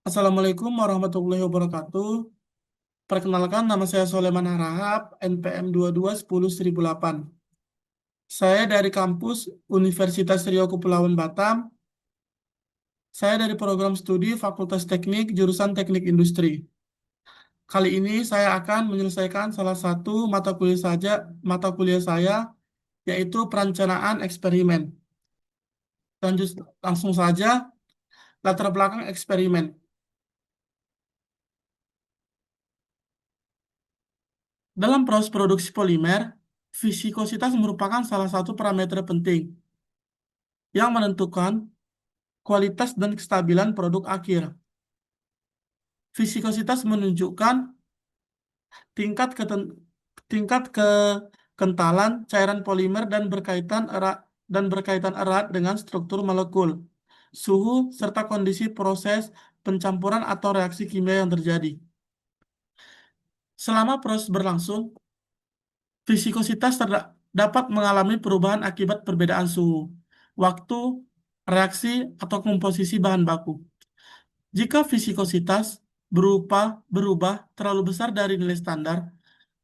Assalamualaikum warahmatullahi wabarakatuh. Perkenalkan, nama saya Soleman Harahap, NPM 2210-1008. Saya dari kampus Universitas Riau Kepulauan Batam. Saya dari program studi Fakultas Teknik, jurusan Teknik Industri. Kali ini saya akan menyelesaikan salah satu mata kuliah saya, yaitu perencanaan eksperimen. Langsung saja, latar belakang eksperimen. Dalam proses produksi polimer, viskositas merupakan salah satu parameter penting yang menentukan kualitas dan kestabilan produk akhir. Viskositas menunjukkan tingkat keten- tingkat kekentalan cairan polimer dan berkaitan erat dengan struktur molekul, suhu, serta kondisi proses pencampuran atau reaksi kimia yang terjadi. Selama proses berlangsung, viskositas dapat mengalami perubahan akibat perbedaan suhu, waktu, reaksi, atau komposisi bahan baku. Jika viskositas berubah terlalu besar dari nilai standar,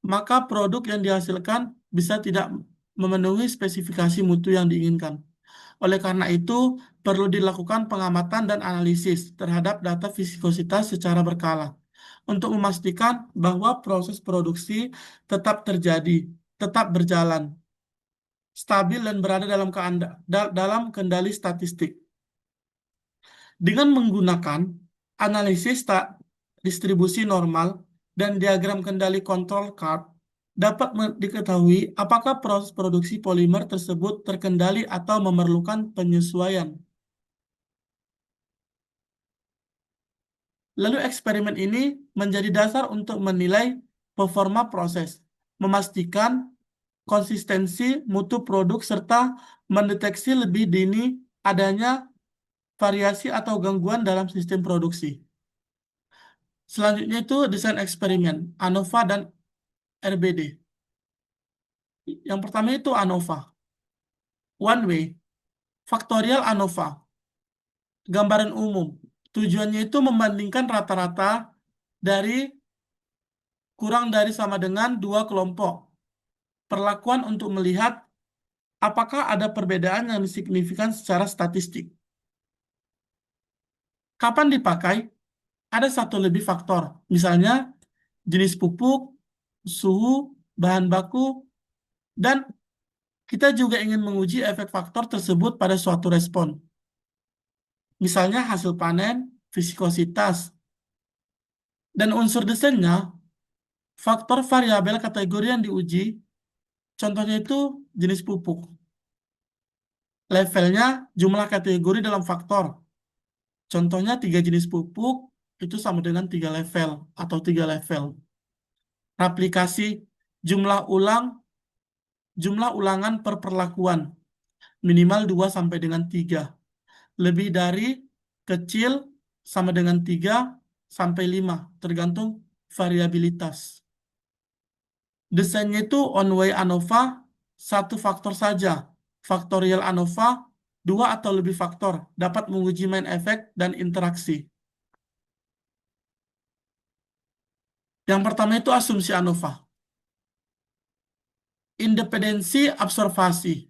maka produk yang dihasilkan bisa tidak memenuhi spesifikasi mutu yang diinginkan. Oleh karena itu, perlu dilakukan pengamatan dan analisis terhadap data viskositas secara berkala untuk memastikan bahwa proses produksi tetap terjadi, tetap berjalan, stabil dan berada dalam kendali statistik. Dengan menggunakan analisis distribusi normal dan diagram kendali kontrol curve, dapat diketahui apakah proses produksi polimer tersebut terkendali atau memerlukan penyesuaian. Lalu eksperimen ini menjadi dasar untuk menilai performa proses, memastikan konsistensi mutu produk, serta mendeteksi lebih dini adanya variasi atau gangguan dalam sistem produksi. Selanjutnya itu desain eksperimen, ANOVA dan RBD. Yang pertama itu ANOVA. One way, faktorial ANOVA. Gambaran umum. Tujuannya itu membandingkan rata-rata dari kurang dari sama dengan dua kelompok. Perlakuan untuk melihat apakah ada perbedaan yang signifikan secara statistik. Kapan dipakai? Ada satu lebih faktor. Misalnya jenis pupuk, suhu, bahan baku, dan kita juga ingin menguji efek faktor tersebut pada suatu respon. Misalnya hasil panen, viskositas, dan unsur desainnya, faktor variabel kategori yang diuji, contohnya itu jenis pupuk. Levelnya jumlah kategori dalam faktor. Contohnya 3 jenis pupuk itu sama dengan 3 level atau 3 level. Aplikasi jumlah ulangan per perlakuan minimal 2 sampai dengan 3. Lebih dari kecil sama dengan 3 sampai 5 tergantung variabilitas. Desainnya itu on-way ANOVA satu faktor saja. Faktorial ANOVA 2 atau lebih faktor dapat menguji main efek dan interaksi. Yang pertama itu asumsi ANOVA. Independensi observasi,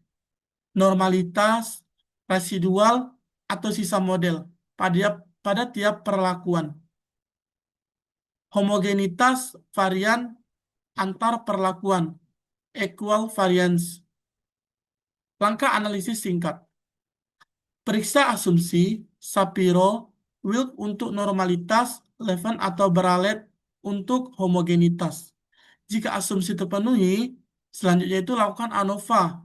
normalitas, residual, atau sisa model pada tiap perlakuan. Homogenitas varian antar perlakuan, equal variance. Langkah analisis singkat. Periksa asumsi Shapiro, Wilk untuk normalitas, Levin atau Baralet untuk homogenitas. Jika asumsi terpenuhi, selanjutnya itu lakukan ANOVA,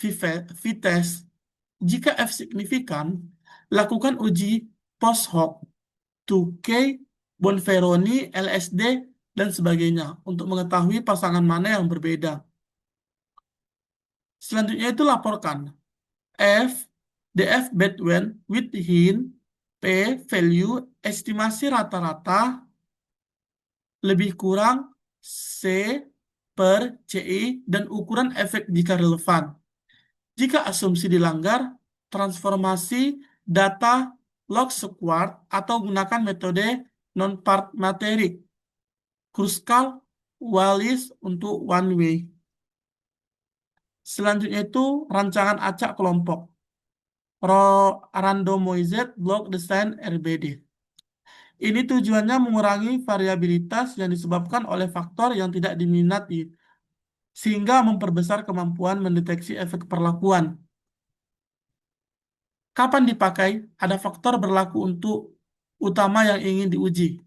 V-test. Jika F signifikan, lakukan uji post hoc, 2K, Bonferroni, LSD, dan sebagainya untuk mengetahui pasangan mana yang berbeda. Selanjutnya itu laporkan F, DF Bedouin with hint, P value, estimasi rata-rata, lebih kurang C per CI, dan ukuran efek jika relevan. Jika asumsi dilanggar, transformasi data log squared, atau gunakan metode non-parametric, Kruskal, Wallis untuk one way. Selanjutnya itu rancangan acak kelompok, randomized block design RBD. Ini tujuannya mengurangi variabilitas yang disebabkan oleh faktor yang tidak diminati, sehingga memperbesar kemampuan mendeteksi efek perlakuan. Kapan dipakai? Ada faktor berlaku untuk utama yang ingin diuji.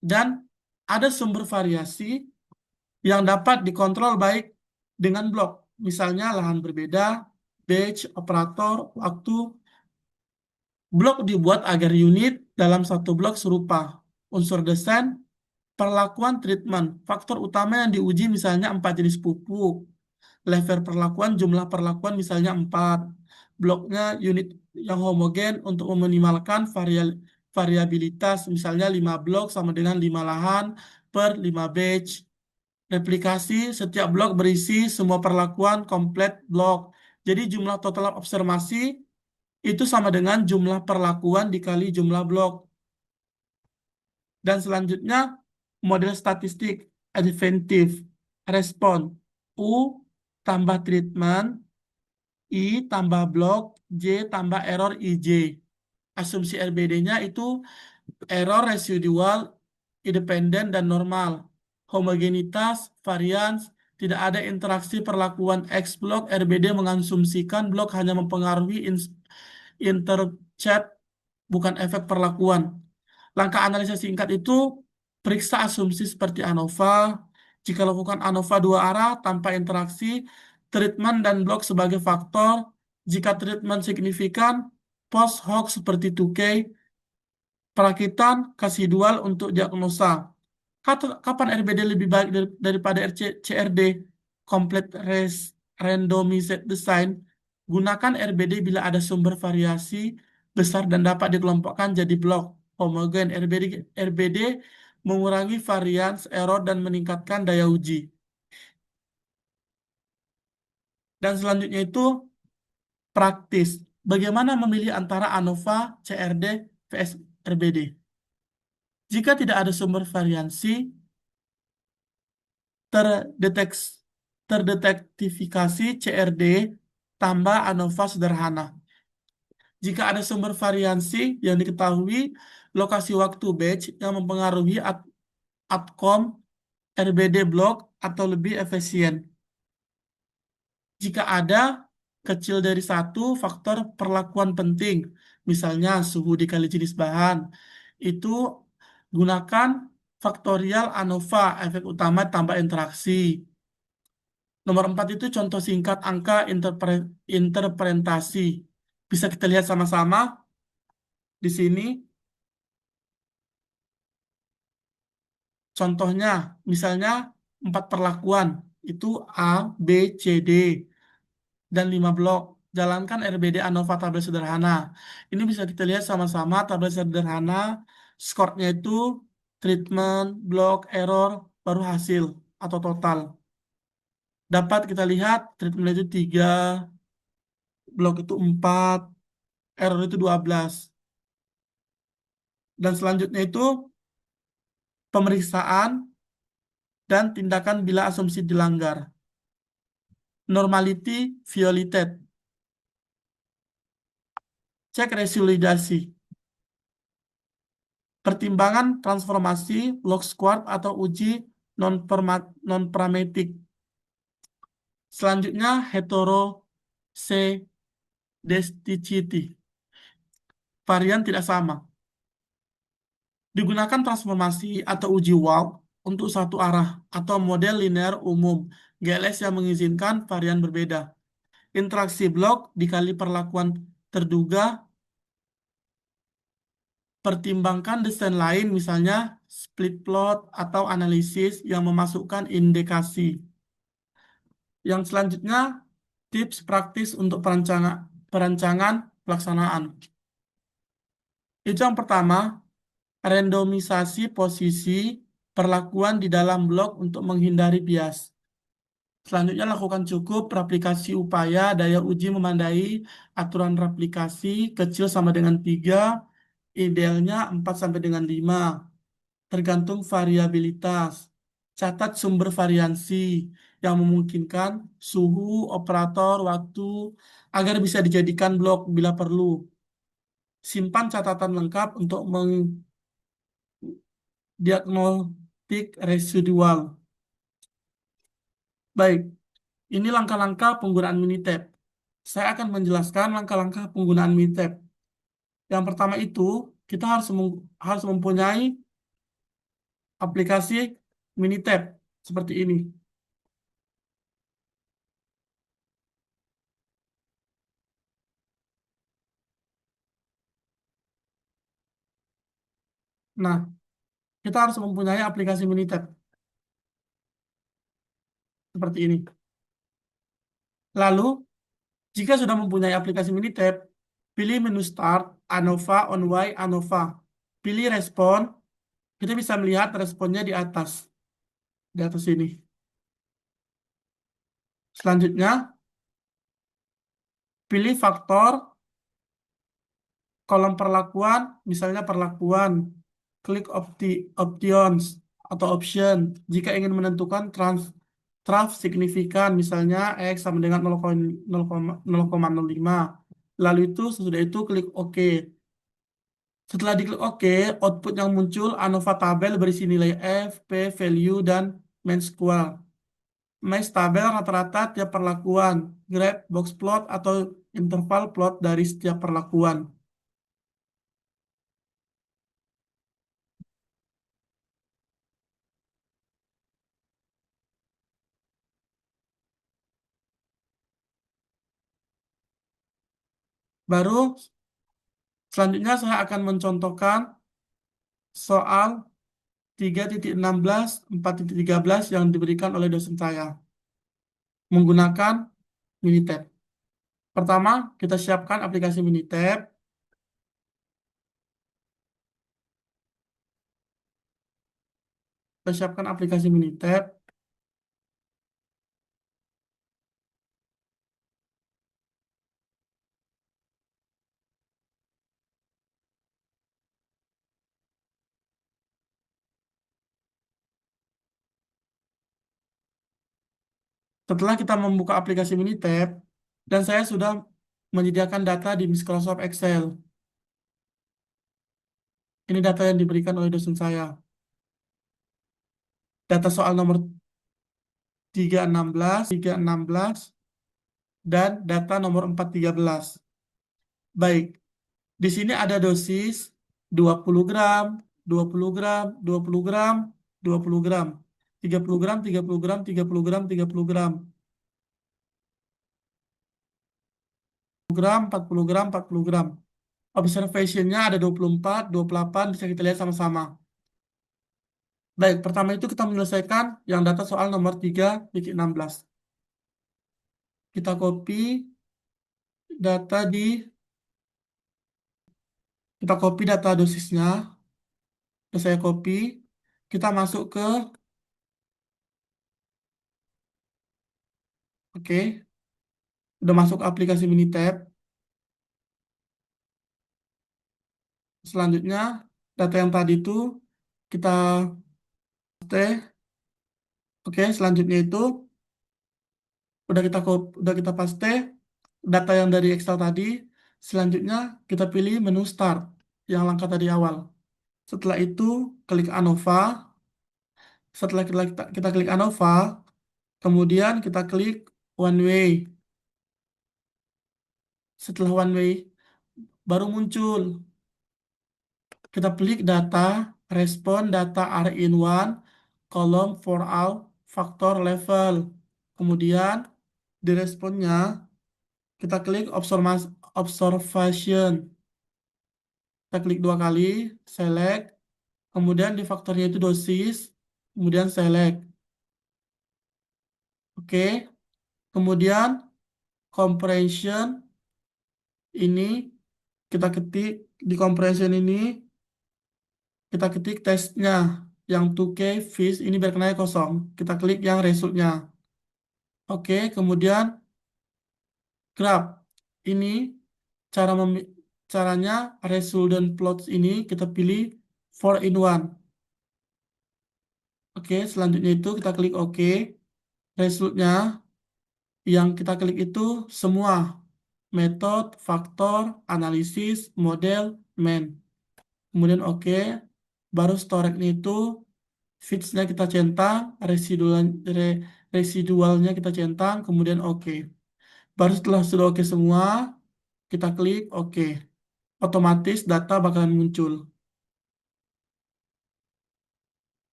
Dan ada sumber variasi yang dapat dikontrol baik dengan blok. Misalnya lahan berbeda, batch, operator, waktu. Blok dibuat agar unit dalam satu blok serupa. Unsur desain, perlakuan treatment. Faktor utama yang diuji misalnya 4 jenis pupuk. Level perlakuan, jumlah perlakuan misalnya 4. Bloknya unit yang homogen untuk meminimalkan variabilitas. Misalnya 5 blok sama dengan 5 lahan per 5 batch. Replikasi, setiap blok berisi semua perlakuan komplit blok. Jadi jumlah total observasi itu sama dengan jumlah perlakuan dikali jumlah blok. Dan selanjutnya, model statistik adventive respon. U tambah treatment, I tambah blok, J tambah error IJ. Asumsi RBD-nya itu error residual, independen, dan normal. Homogenitas, varians, tidak ada interaksi perlakuan X blok. RBD mengasumsikan blok hanya mempengaruhi intercept, bukan efek perlakuan. Langkah analisa singkat itu periksa asumsi seperti ANOVA. Jika lakukan ANOVA dua arah tanpa interaksi, treatment dan blok sebagai faktor. Jika treatment signifikan, post hoc seperti 2K, perakitan, kasih dual untuk diagnosa. Kapan RBD lebih baik daripada CRD? Complete randomized design. Gunakan RBD bila ada sumber variasi besar dan dapat dikelompokkan jadi blok homogen. RBD mengurangi varians, error, dan meningkatkan daya uji. Dan selanjutnya itu praktis. Bagaimana memilih antara ANOVA, CRD, vs RBD? Jika tidak ada sumber variansi, terdeteksi terdetektifikasi CRD tambah ANOVA sederhana. Jika ada sumber variansi yang diketahui, lokasi waktu batch yang mempengaruhi outcome RBD blok atau lebih efisien. Jika ada kecil dari satu faktor perlakuan penting, misalnya suhu dikali jenis bahan, itu gunakan faktorial ANOVA, efek utama tambah interaksi. Nomor 4 itu contoh singkat angka interpretasi. Bisa kita lihat sama-sama di sini. Contohnya, misalnya 4 perlakuan. Itu A, B, C, D. Dan 5 blok. Jalankan RBD ANOVA tabel sederhana. Ini bisa kita lihat sama-sama tabel sederhana. Skornya itu treatment, blok, error, baru hasil atau total. Dapat kita lihat treatment itu 3, blok itu 4, error itu 12. Dan selanjutnya itu pemeriksaan dan tindakan bila asumsi dilanggar. Normality violated. Cek resolidasi. Pertimbangan transformasi, log squared atau uji non-parametric. Selanjutnya heteroscedasticity. Varian tidak sama. Digunakan transformasi atau uji walk untuk satu arah atau model linear umum GLS yang mengizinkan varian berbeda. Interaksi blok dikali perlakuan terduga. Pertimbangkan desain lain misalnya split plot atau analisis yang memasukkan indikasi. Yang selanjutnya tips praktis untuk perancangan pelaksanaan. Itu yang pertama, randomisasi posisi perlakuan di dalam blok untuk menghindari bias. Selanjutnya lakukan cukup replikasi upaya daya uji memandai aturan replikasi kecil sama dengan 3, idealnya 4 sampai dengan 5, tergantung variabilitas. Catat sumber variansi yang memungkinkan suhu, operator, waktu, agar bisa dijadikan blok bila perlu. Simpan catatan lengkap untuk mendiagnostik residual. Baik, ini langkah-langkah penggunaan Minitab. Saya akan menjelaskan langkah-langkah penggunaan Minitab. Yang pertama itu, kita harus mempunyai aplikasi Minitab seperti ini. Nah, kita harus mempunyai aplikasi Minitab seperti ini. Lalu, jika sudah mempunyai aplikasi Minitab, pilih menu Start, ANOVA, OnY, ANOVA. Pilih respon, kita bisa melihat responnya di atas ini. Selanjutnya, pilih faktor kolom perlakuan, misalnya perlakuan, klik options atau option jika ingin menentukan traf signifikan, misalnya X sama dengan 0,05. Lalu itu, sesudah itu klik OK. Setelah diklik OK, output yang muncul ANOVA tabel berisi nilai F, P, value, dan mean square. Match tabel rata-rata tiap perlakuan, graph, box plot, atau interval plot dari setiap perlakuan. Baru selanjutnya saya akan mencontohkan soal 3.16, 4.13 yang diberikan oleh dosen saya menggunakan Minitab. Pertama, kita siapkan aplikasi Minitab. Kita siapkan aplikasi Minitab. Setelah kita membuka aplikasi Minitab, dan saya sudah menyediakan data di Microsoft Excel. Ini data yang diberikan oleh dosen saya. Data soal nomor 3.16, dan data nomor 4.13. Baik, di sini ada dosis 20 gram, 20 gram, 20 gram, 20 gram, 30 gram, 30 gram, 30 gram, 30 gram, gram, 40 gram, 40 gram. Observation-nya ada 24, 28, bisa kita lihat sama-sama. Baik, pertama itu kita menyelesaikan yang data soal nomor 3.16. Kita copy data kita copy data dosisnya. Terus saya copy, kita masuk ke, oke, udah masuk ke aplikasi Minitab. Selanjutnya, data yang tadi itu kita paste. Oke, selanjutnya itu udah kita paste data yang dari Excel tadi. Selanjutnya kita pilih menu Start yang langkah tadi awal. Setelah itu klik ANOVA. Setelah kita klik ANOVA, kemudian kita klik One Way. Setelah One Way baru muncul. Kita klik data, respon data R in one, kolom for all faktor level. Kemudian di responnya kita klik observation. Kita klik dua kali, select. Kemudian di faktornya itu dosis, kemudian select. Oke. Kemudian compression ini kita ketik di compression ini kita ketik tesnya yang 2K fish ini berkenanya kosong. Kita klik yang resultnya. Oke, kemudian graph. Ini cara caranya resultant plots ini kita pilih 4 in 1. Oke, selanjutnya itu kita klik OK. Resultnya yang kita klik itu semua metode, faktor, analisis, model, main. Kemudian OK. Baru storage itu fixnya kita centang, residualnya kita centang, kemudian OK. Baru setelah sudah OK semua, kita klik OK. Otomatis data bakalan muncul.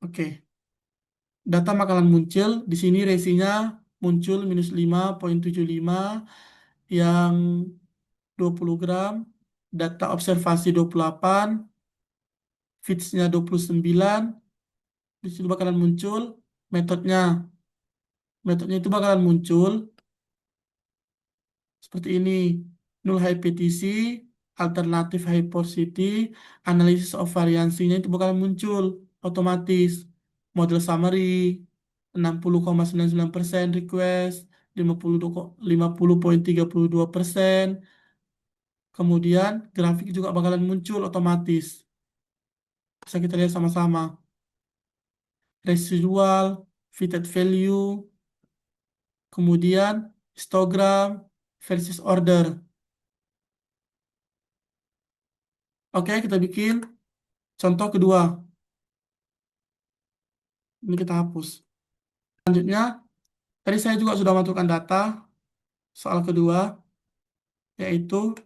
Oke, data bakalan muncul. Di sini resinya muncul -5,75 yang 20 gram. Data observasi 28, feeds-nya 29. Di situ bakalan muncul metodenya. Metodenya itu bakalan muncul seperti ini. Null hypothesis, alternatif hypothesis, analisis of variansinya itu bakal muncul otomatis. Model summary, 60,99% request, 50,32%. Kemudian grafik juga bakalan muncul otomatis. Bisa kita lihat sama-sama. Residual, fitted value, kemudian histogram versus order. Oke, kita bikin contoh kedua. Ini kita hapus. Selanjutnya, tadi saya juga sudah masukkan data soal kedua, yaitu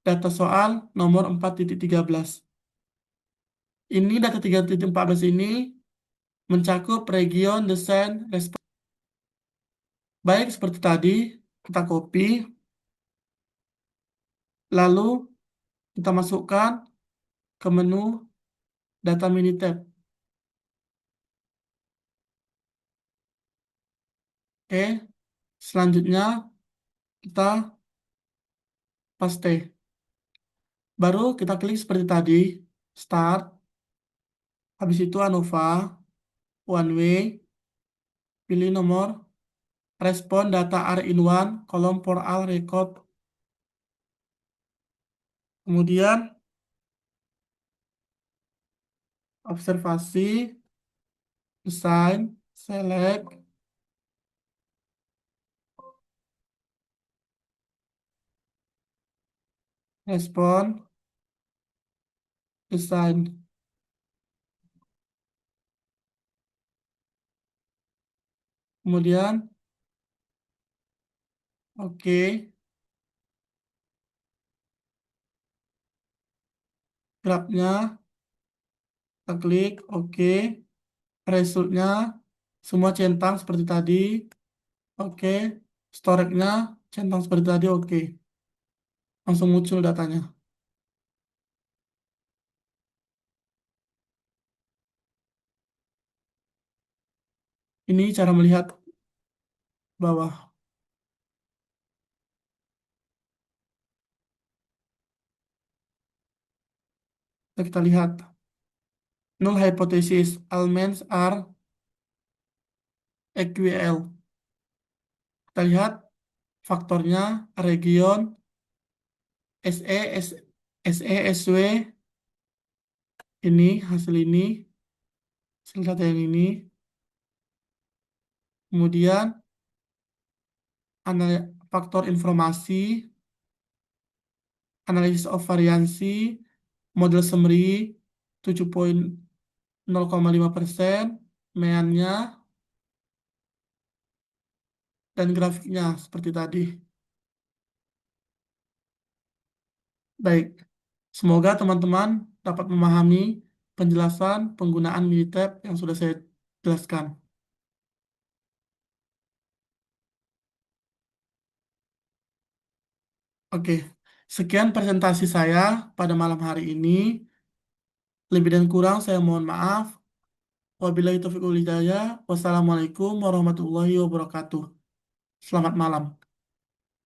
data soal nomor 4.13. Ini data 3.14 ini mencakup region, desain, respon. Baik seperti tadi, kita copy, lalu kita masukkan ke menu data Minitab. Oke, selanjutnya kita paste. Baru kita klik seperti tadi, start, habis itu ANOVA, one way, pilih nomor, respon data R in one, kolom for all record. Kemudian observasi, design, select, respon, design. Kemudian oke, grafnya kita klik oke, resultnya semua centang seperti tadi. Oke, storage-nya centang seperti tadi. Oke, langsung muncul datanya. Ini cara melihat bawah. Kita lihat null hypothesis elements are EQL. Kita lihat faktornya region, SE, SE, SW, ini hasil ini, hasil data yang ini. Kemudian faktor informasi, analisis of variansi, model summary 7,0,5%, meannya, dan grafiknya seperti tadi. Baik, semoga teman-teman dapat memahami penjelasan penggunaan Minitab yang sudah saya jelaskan. Oke, sekian presentasi saya pada malam hari ini. Lebih dan kurang saya mohon maaf. Wabillahi taufiq wal hidayah. Wassalamualaikum warahmatullahi wabarakatuh. Selamat malam.